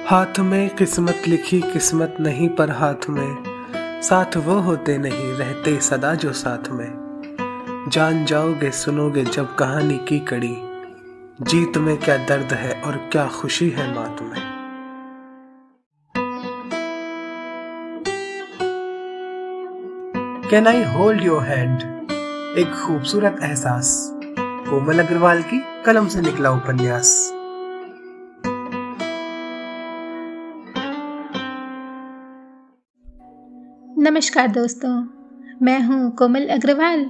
हाथ में किस्मत लिखी किस्मत नहीं पर हाथ में साथ वो होते नहीं रहते सदा जो साथ में। जान जाओगे सुनोगे जब कहानी की कड़ी, जीत में क्या दर्द है और क्या खुशी है मात में। Can I hold your hand, एक खूबसूरत एहसास, कोमल अग्रवाल की कलम से निकला उपन्यास। नमस्कार दोस्तों, मैं हूँ कोमल अग्रवाल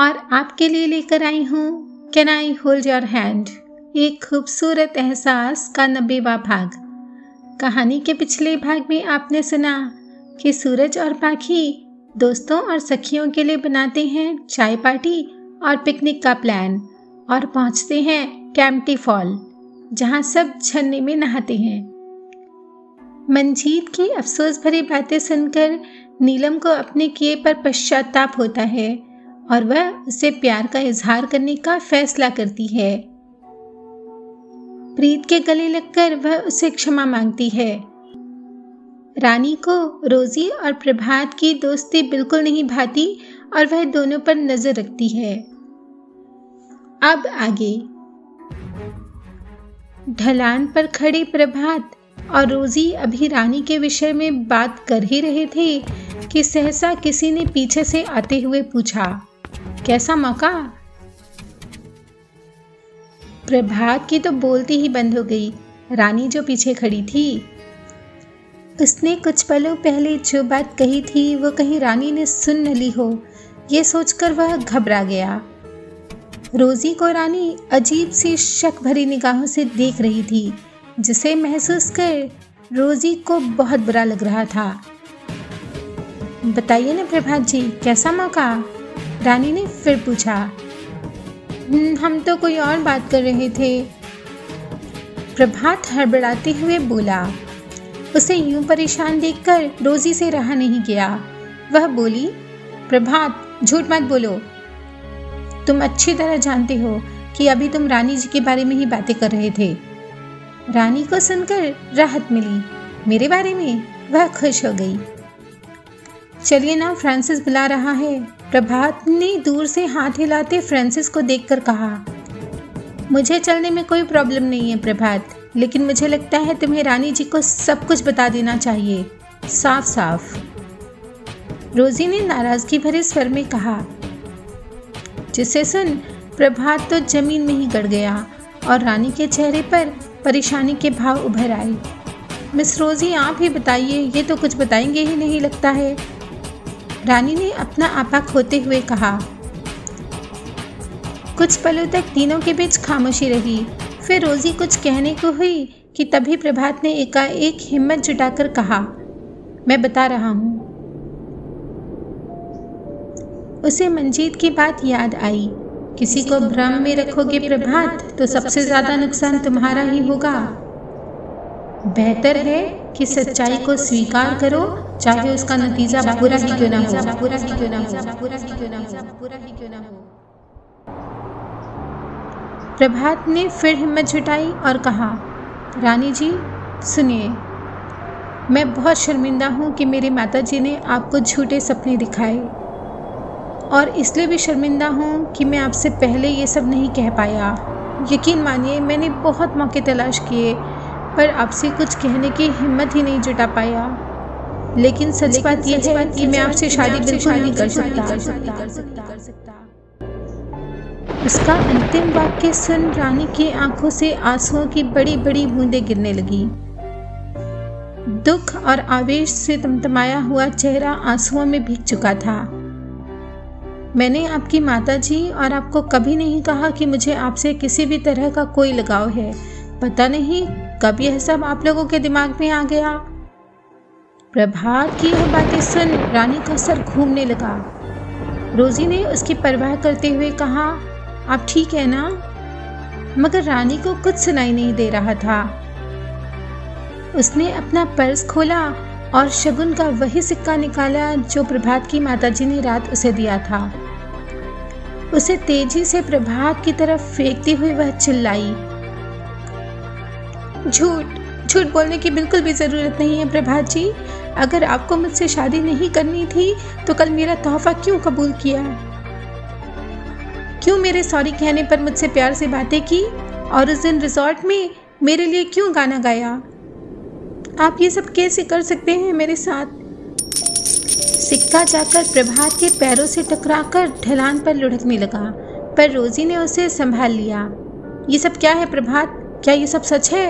और आपके लिए लेकर आई हूँ can I hold your hand, एक खूबसूरत एहसास का 90वां भाग। कहानी के पिछले भाग में आपने सुना कि सूरज और पाखी दोस्तों और सखियों के लिए बनाते हैं चाय पार्टी और पिकनिक का प्लान और पहुँचते हैं कैंपटी फॉल, जहाँ सब झरने में नहाते हैं। मंजीत की अफसोस भरी बातें सुनकर नीलम को अपने किए पर पश्चाताप होता है और वह उसे प्यार का इजहार करने का फैसला करती है। प्रीत के गले लगकर वह उसे क्षमा मांगती है। रानी को रोजी और प्रभात की दोस्ती बिल्कुल नहीं भाती और वह दोनों पर नजर रखती है। अब आगे। ढलान पर खड़े प्रभात और रोजी अभी रानी के विषय में बात कर ही रहे थे कि सहसा किसी ने पीछे से आते हुए पूछा, कैसा मौका? प्रभात की तो बोलती ही बंद हो गई। रानी जो पीछे खड़ी थी, उसने कुछ पलों पहले जो बात कही थी वो कहीं रानी ने सुन न ली हो, ये सोचकर वह घबरा गया। रोजी को रानी अजीब सी शक भरी निगाहों से देख रही थी, जिसे महसूस कर रोजी को बहुत बुरा लग रहा था। बताइए ना प्रभात जी, कैसा मौका? रानी ने फिर पूछा। हम तो कोई और बात कर रहे थे, प्रभात हड़बड़ाते हुए बोला। उसे यूं परेशान देखकर रोजी से रहा नहीं गया। वह बोली, प्रभात झूठ मत बोलो, तुम अच्छी तरह जानते हो कि अभी तुम रानी जी के बारे में ही बातें कर रहे थे। रानी को सुनकर राहत मिली। मेरे बारे में? वह खुश हो गई। चलिए ना, फ्रांसिस बुला रहा है, प्रभात ने दूर से हाथ हिलाते फ्रांसिस को देखकर कहा। मुझे चलने में कोई प्रॉब्लम नहीं है प्रभात, लेकिन मुझे लगता है तुम्हें रानी जी को सब कुछ बता देना चाहिए, साफ साफ। रोजी ने नाराजगी भरे स्वर में कहा, जिसे सुन प्रभात तो जमीन में ही गड़ गया और रानी के चेहरे पर परेशानी के भाव उभर आए। मिस रोजी, आप ही बताइए, ये तो कुछ बताएंगे ही नहीं लगता है। रानी ने अपना आपा खोते हुए कहा। कुछ पलों तक तीनों के बीच खामोशी रही। फिर रोजी कुछ कहने को हुई कि तभी प्रभात ने एकाएक हिम्मत जुटाकर कहा, मैं बता रहा हूँ। उसे मंजीत की बात याद आई। किसी को भ्रम में रखोगे प्रभात तो सबसे ज्यादा नुकसान तुम्हारा ही होगा। बेहतर है कि सच्चाई को स्वीकार करो, चाहे उसका नतीजा बुरा ही क्यों ना हो। प्रभात ने फिर हिम्मत जुटाई और कहा, रानी जी सुनिए, मैं बहुत शर्मिंदा हूँ कि मेरी माताजी ने आपको झूठे सपने दिखाए, और इसलिए भी शर्मिंदा हूँ कि मैं आपसे पहले ये सब नहीं कह पाया। यकीन मानिए, मैंने बहुत मौके तलाश किए पर आपसे कुछ कहने की हिम्मत ही नहीं जुटा पाया। लेकिन सच बात यह है कि मैं आपसे शादी बिल्कुल नहीं कर सकता। उसका अंतिम वाक्य सुन रानी की आंखों से आंसुओं की बड़ी बड़ी बूंदें गिरने लगी। दुख और आवेश से तमतमाया हुआ चेहरा आंसुओं में भीग चुका था। मैंने आपकी माताजी और आपको कभी नहीं कहा कि मुझे आपसे किसी भी तरह का कोई लगाव है। पता नहीं कब यह सब आप लोगों के दिमाग में आ गया। प्रभात की यह बातें सुन रानी का सर घूमने लगा। रोजी ने उसकी परवाह करते हुए कहा, आप ठीक है ना? मगर रानी को कुछ सुनाई नहीं दे रहा था। उसने अपना पर्स खोला और शगुन का वही सिक्का निकाला जो प्रभात की माताजी ने रात उसे दिया था। उसे तेजी से प्रभात की तरफ फेंकती हुई वह चिल्लाई, झूठ झूठ बोलने की बिल्कुल भी ज़रूरत नहीं है प्रभात जी। अगर आपको मुझसे शादी नहीं करनी थी तो कल मेरा तोहफा क्यों कबूल किया? क्यों मेरे सॉरी कहने पर मुझसे प्यार से बातें की और उस दिन रिजॉर्ट में मेरे लिए क्यों गाना गाया? आप ये सब कैसे कर सकते हैं मेरे साथ? सिक्का जाकर प्रभात के पैरों से टकराकर ढलान पर लुढ़कने लगा, पर रोजी ने उसे संभाल लिया। ये सब क्या है प्रभात? क्या ये सब सच है?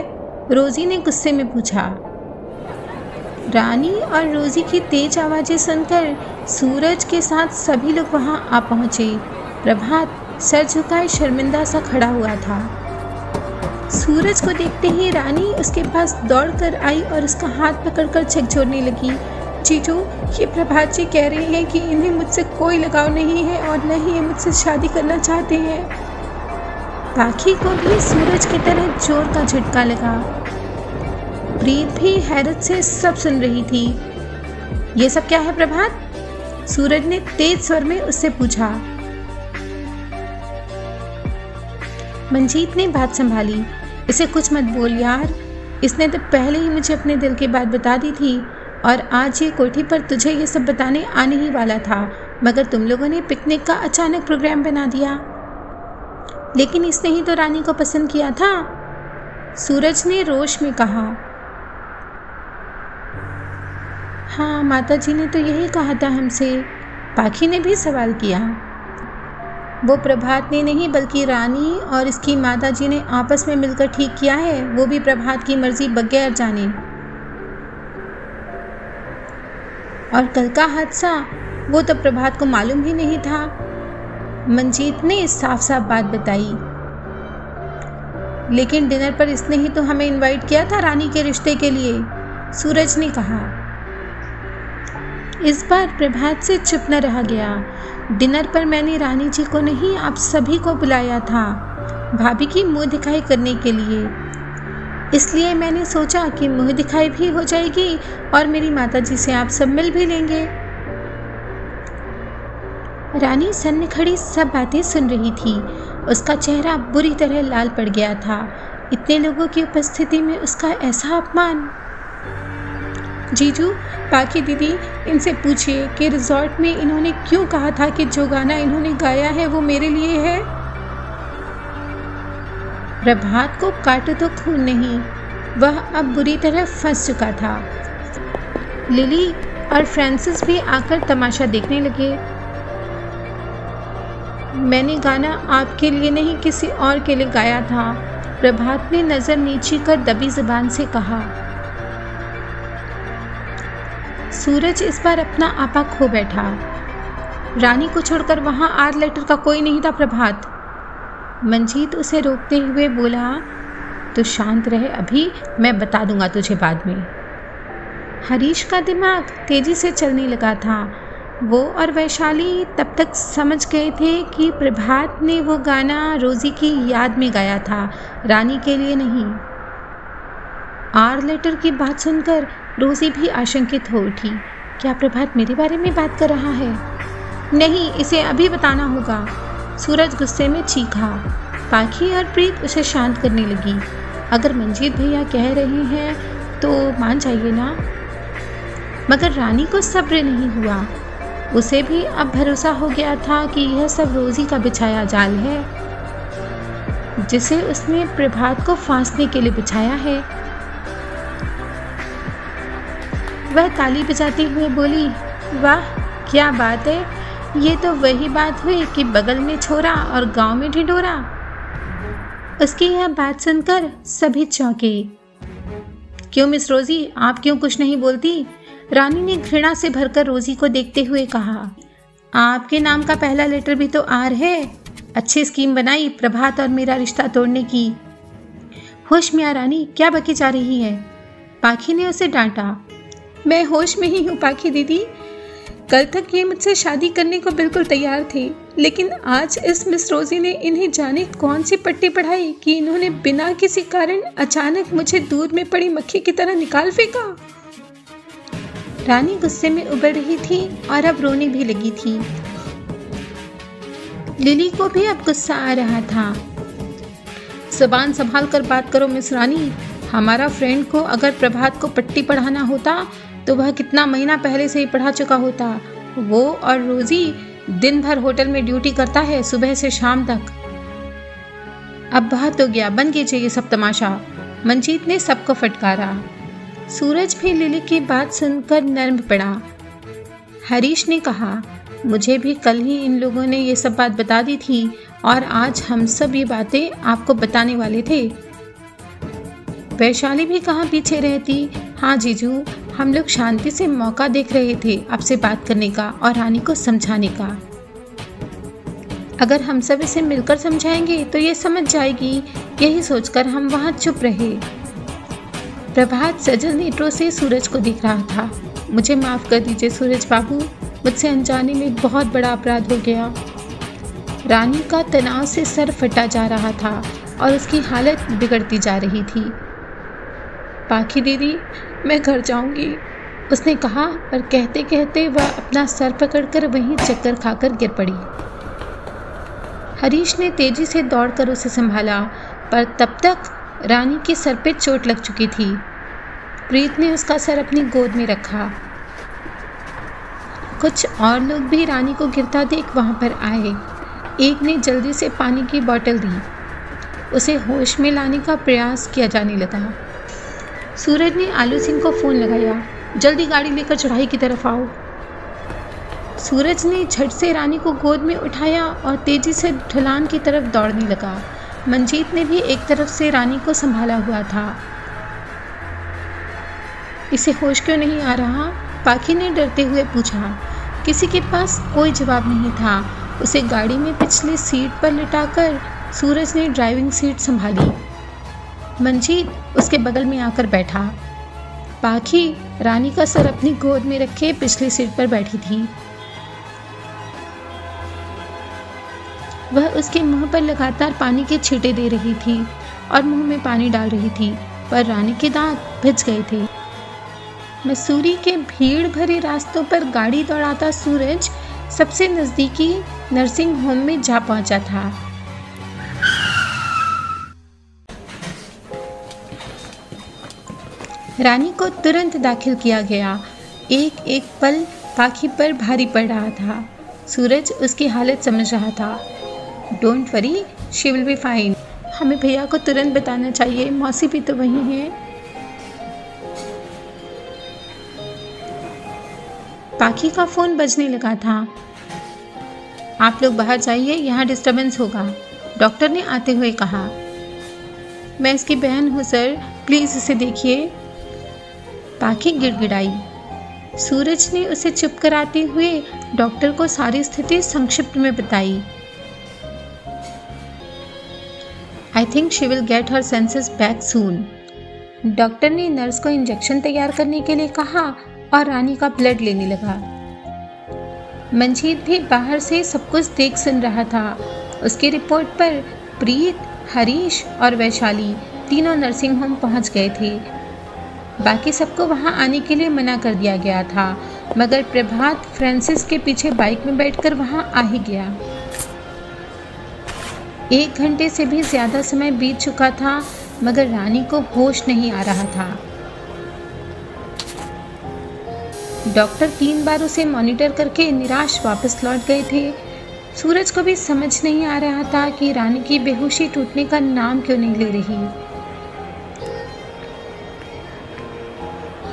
रोजी ने गुस्से में पूछा। रानी और रोजी की तेज आवाज़ें सुनकर सूरज के साथ सभी लोग वहां आ पहुंचे। प्रभात सर झुकाए शर्मिंदा सा खड़ा हुआ था। सूरज को देखते ही रानी उसके पास दौड़कर आई और उसका हाथ पकड़कर झकझोरने लगी। जीजू, ये प्रभात जी कह रहे हैं कि इन्हें मुझसे कोई लगाव नहीं है और न ही ये मुझसे शादी करना चाहते हैं। पाखी को भी सूरज की तरह जोर का झटका लगा। प्रीत भी हैरत से सब सुन रही थी। ये सब क्या है प्रभात? सूरज ने तेज स्वर में उससे पूछा। मंजीत ने बात संभाली। इसे कुछ मत बोल यार, इसने तो पहले ही मुझे अपने दिल की बात बता दी थी और आज ये कोठी पर तुझे ये सब बताने आने ही वाला था, मगर तुम लोगों ने पिकनिक का अचानक प्रोग्राम बना दिया। लेकिन इसने ही तो रानी को पसंद किया था, सूरज ने रोष में कहा। हाँ, माता जी ने तो यही कहा था हमसे, पाखी ने भी सवाल किया। वो प्रभात ने नहीं बल्कि रानी और इसकी माता जी ने आपस में मिलकर ठीक किया है, वो भी प्रभात की मर्जी बगैर जाने। और कल का हादसा, वो तो प्रभात को मालूम ही नहीं था। मंजीत ने साफ साफ बात बताई। लेकिन डिनर पर इसने ही तो हमें इनवाइट किया था रानी के रिश्ते के लिए, सूरज ने कहा। इस बार प्रभात से चुप न रहा गया। डिनर पर मैंने रानी जी को नहीं, आप सभी को बुलाया था, भाभी की मुंह दिखाई करने के लिए। इसलिए मैंने सोचा कि मुंह दिखाई भी हो जाएगी और मेरी माता जी से आप सब मिल भी लेंगे। रानी सन्नी खड़ी सब बातें सुन रही थी। उसका चेहरा बुरी तरह लाल पड़ गया था। इतने लोगों की उपस्थिति में उसका ऐसा अपमान। जीजू, पाखी दीदी, इनसे पूछिए कि रिजॉर्ट में इन्होंने क्यों कहा था कि जो गाना इन्होंने गाया है वो मेरे लिए है। प्रभात को काटो तो खून नहीं, वह अब बुरी तरह फंस चुका था। लिली और फ्रांसिस भी आकर तमाशा देखने लगे। मैंने गाना आपके लिए नहीं किसी और के लिए गाया था, प्रभात ने नजर नीची कर दबी जुबान से कहा। सूरज इस बार अपना आपा खो बैठा। रानी को छोड़कर वहां आर लेटर का कोई नहीं था प्रभात। मंजीत उसे रोकते हुए बोला, तो शांत रहे, अभी मैं बता दूंगा तुझे बाद में। हरीश का दिमाग तेजी से चलने लगा था। वो और वैशाली तब तक समझ गए थे कि प्रभात ने वो गाना रोजी की याद में गाया था, रानी के लिए नहीं। आर लेटर की बात सुनकर रोजी भी आशंकित हो उठी। क्या प्रभात मेरे बारे में बात कर रहा है? नहीं, इसे अभी बताना होगा, सूरज गुस्से में चीखा। पाखी और प्रीत उसे शांत करने लगी। अगर मंजीत भैया कह रहे हैं तो मान जाइए ना। मगर रानी को सब्र नहीं हुआ। उसे भी अब भरोसा हो गया था कि यह सब रोजी का बिछाया जाल है, जिसे उसने प्रभात को फांसने के लिए बिछाया है। वह ताली बजाते हुए बोली, वाह क्या बात है, ये तो वही बात हुई कि बगल में छोरा और गांव में ढिंढोरा। उसकी यह बात सुनकर सभी चौंके। क्यों मिस रोजी, आप क्यों कुछ नहीं बोलती? रानी ने घृणा से भरकर रोजी को देखते हुए कहा। आपके नाम का पहला लेटर भी तो आर है। अच्छी स्कीम बनाई प्रभात और मेरा रिश्ता तोड़ने की। होश में आ रानी, क्या बकी जा रही है? पाखी ने उसे डांटा। मैं होश में ही हूँ पाखी दीदी। कल तक ये मुझसे शादी करने को बिल्कुल तैयार थे, लेकिन आज इस मिस रोजी ने इन्हें जाने कौन सी पट्टी पढ़ाई कि इन्होंने बिना किसी कारण अचानक मुझे दूध में पड़ी मक्खी की तरह निकाल फेंका। रानी गुस्से में उबल रही थी और अब रोने भी लगी थी। लिली को भी अब गुस्सा आ रहा था। जुबान संभाल कर बात करो मिस रानी, हमारा फ्रेंड को अगर प्रभात को पट्टी पढ़ाना होता तो वह कितना महीना पहले से ही पढ़ा चुका होता। वो और रोजी दिन भर होटल में ड्यूटी करता है, सुबह से शाम तक। अब बहुत हो गया, बंद कीजिए ये सब तमाशा, मंजीत ने सबको फटकारा। सूरज भी लिली की बात सुनकर नर्म पड़ा। हरीश ने कहा, मुझे भी कल ही इन लोगों ने ये सब बात बता दी थी और आज हम सब ये बातें आपको बताने वाले थे। वैशाली भी कहाँ पीछे रहती। हाँ जीजू, हम लोग शांति से मौका देख रहे थे आपसे बात करने का और रानी को समझाने का। अगर हम सब इसे मिलकर समझाएंगे तो ये समझ जाएगी, यही सोचकर हम वहाँ चुप रहे। प्रभात सजल नेत्रों से सूरज को देख रहा था। मुझे माफ़ कर दीजिए सूरज बाबू, मुझसे अनजाने में बहुत बड़ा अपराध हो गया। रानी का तनाव से सर फटा जा रहा था और उसकी हालत बिगड़ती जा रही थी। पाखी दीदी, मैं घर जाऊंगी, उसने कहा, पर कहते कहते वह अपना सर पकड़कर वहीं चक्कर खाकर गिर पड़ी। हरीश ने तेजी से दौड़कर उसे संभाला, पर तब तक रानी के सर पे चोट लग चुकी थी। प्रीत ने उसका सर अपनी गोद में रखा। कुछ और लोग भी रानी को गिरता देख वहां पर आए। एक ने जल्दी से पानी की बोतल दी। उसे होश में लाने का प्रयास किया जाने लगा। सूरज ने आलू सिंह को फ़ोन लगाया, जल्दी गाड़ी लेकर चढ़ाई की तरफ आओ। सूरज ने झट से रानी को गोद में उठाया और तेजी से ढलान की तरफ दौड़ने लगा। मंजीत ने भी एक तरफ से रानी को संभाला हुआ था। इसे होश क्यों नहीं आ रहा? पाखी ने डरते हुए पूछा। किसी के पास कोई जवाब नहीं था। उसे गाड़ी में पिछली सीट पर लिटाकर सूरज ने ड्राइविंग सीट संभाली। मंजीत उसके बगल में आकर बैठा। पाखी रानी का सर अपनी गोद में रखे पिछली सीट पर बैठी थी। वह उसके मुंह पर लगातार पानी के छींटे दे रही थी और मुंह में पानी डाल रही थी, पर रानी के दांत भिज गए थे। मसूरी के भीड़ भरे रास्तों पर गाड़ी दौड़ाता सूरज सबसे नज़दीकी नर्सिंग होम में जा पहुंचा था। रानी को तुरंत दाखिल किया गया। एक एक पल पाखी पर भारी पड़ रहा था। सूरज उसकी हालत समझ रहा था। Don't worry, she will be fine. हमें भैया को तुरंत बताना चाहिए, मौसी भी तो वहीं है। पाखी का फ़ोन बजने लगा था। आप लोग बाहर जाइए, यहाँ डिस्टर्बेंस होगा, डॉक्टर ने आते हुए कहा। मैं इसकी बहन हूँ सर, प्लीज़ इसे देखिए। पाखी गिड़गिड़ाई। सूरज ने उसे चुप कराते हुए डॉक्टर को सारी स्थिति संक्षिप्त में बताई। I think she will get her senses back soon. Doctor ने नर्स को इंजेक्शन तैयार करने के लिए कहा और रानी का ब्लड लेने लगा। मंजीत भी बाहर से सब कुछ देख सुन रहा था। उसकी रिपोर्ट पर प्रीत, हरीश और वैशाली तीनों नर्सिंग होम पहुंच गए थे। बाकी सबको वहां आने के लिए मना कर दिया गया था, मगर प्रभात फ्रांसिस के पीछे बाइक में बैठकर वहां आ ही गया। 1 घंटे से भी ज़्यादा समय बीत चुका था, मगर रानी को होश नहीं आ रहा था। डॉक्टर 3 बार उसे मॉनिटर करके निराश वापस लौट गए थे। सूरज को भी समझ नहीं आ रहा था कि रानी की बेहोशी टूटने का नाम क्यों नहीं ले रही।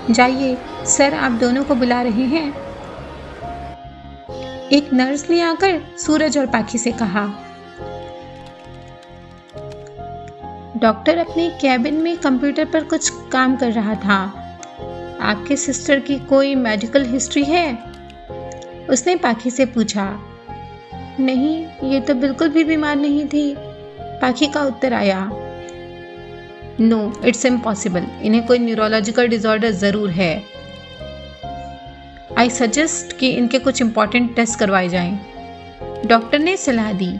जाइए, सर आप दोनों को बुला रहे हैं। एक नर्स ने आकर सूरज और पाखी से कहा। डॉक्टर अपने कैबिन में कंप्यूटर पर कुछ काम कर रहा था। आपके सिस्टर की कोई मेडिकल हिस्ट्री है? उसने पाखी से पूछा। नहीं, ये तो बिल्कुल भी बीमार नहीं थी, पाखी का उत्तर आया। नो, इट्स इम्पॉसिबल, इन्हें कोई न्यूरोलॉजिकल डिसऑर्डर ज़रूर है। आई सजेस्ट कि इनके कुछ इम्पॉर्टेंट टेस्ट करवाए जाएं। डॉक्टर ने सलाह दी।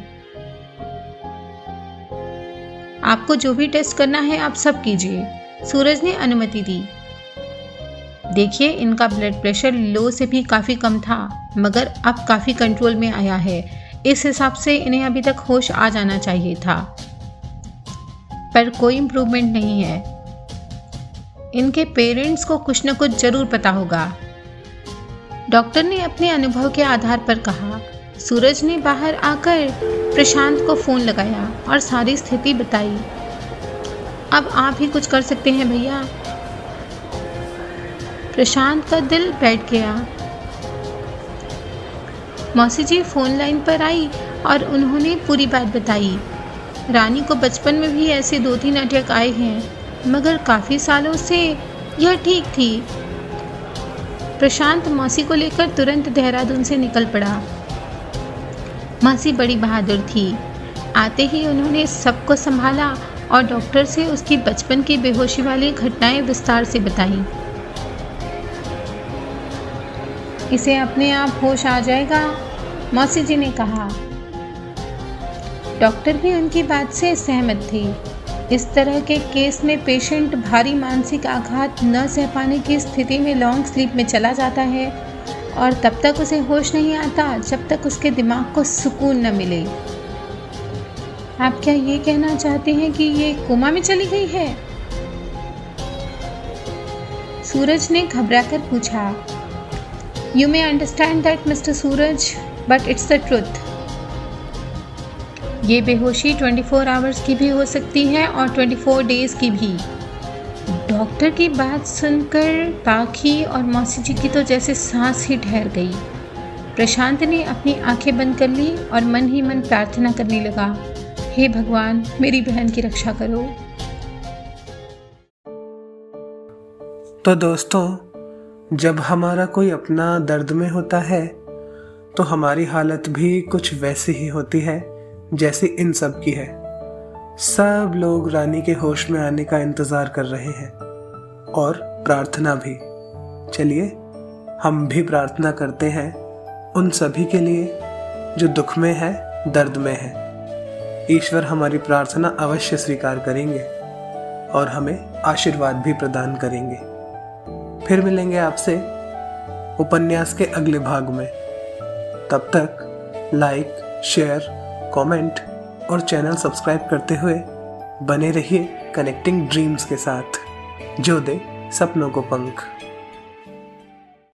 आपको जो भी टेस्ट करना है आप सब कीजिए, सूरज ने अनुमति दी। देखिए, इनका ब्लड प्रेशर लो से भी काफ़ी कम था, मगर अब काफ़ी कंट्रोल में आया है। इस हिसाब से इन्हें अभी तक होश आ जाना चाहिए था, पर कोई इम्प्रूवमेंट नहीं है। इनके पेरेंट्स को कुछ न कुछ जरूर पता होगा। डॉक्टर ने अपने अनुभव के आधार पर कहा। सूरज ने बाहर आकर प्रशांत को फोन लगाया और सारी स्थिति बताई। अब आप ही कुछ कर सकते हैं भैया। प्रशांत का दिल बैठ गया। मौसी जी फोन लाइन पर आई और उन्होंने पूरी बात बताई। रानी को बचपन में भी ऐसे 2-3 अटैक आए हैं, मगर काफ़ी सालों से यह ठीक थी। प्रशांत मौसी को लेकर तुरंत देहरादून से निकल पड़ा। मौसी बड़ी बहादुर थी। आते ही उन्होंने सबको संभाला और डॉक्टर से उसकी बचपन की बेहोशी वाली घटनाएं विस्तार से बताई। इसे अपने आप होश आ जाएगा, मौसी जी ने कहा। डॉक्टर भी उनकी बात से सहमत थे। इस तरह के केस में पेशेंट भारी मानसिक आघात न सह पाने की स्थिति में लॉन्ग स्लीप में चला जाता है और तब तक उसे होश नहीं आता जब तक उसके दिमाग को सुकून न मिले। आप क्या ये कहना चाहते हैं कि ये कोमा में चली गई है? सूरज ने घबराकर पूछा। You may understand that mister Suraj, but it's the truth. ये बेहोशी 24 आवर्स की भी हो सकती है और 24 डेज की भी। डॉक्टर की बात सुनकर पाखी और मौसी जी की तो जैसे सांस ही ठहर गई। प्रशांत ने अपनी आंखें बंद कर ली और मन ही मन प्रार्थना करने लगा, हे भगवान, मेरी बहन की रक्षा करो। तो दोस्तों, जब हमारा कोई अपना दर्द में होता है तो हमारी हालत भी कुछ वैसी ही होती है जैसी इन सब की है। सब लोग रानी के होश में आने का इंतजार कर रहे हैं और प्रार्थना भी। चलिए हम भी प्रार्थना करते हैं उन सभी के लिए जो दुख में है, दर्द में है। ईश्वर हमारी प्रार्थना अवश्य स्वीकार करेंगे और हमें आशीर्वाद भी प्रदान करेंगे। फिर मिलेंगे आपसे उपन्यास के अगले भाग में। तब तक लाइक, शेयर, कमेंट और चैनल सब्सक्राइब करते हुए बने रहिए कनेक्टिंग ड्रीम्स के साथ, जो दे सपनों को पंख।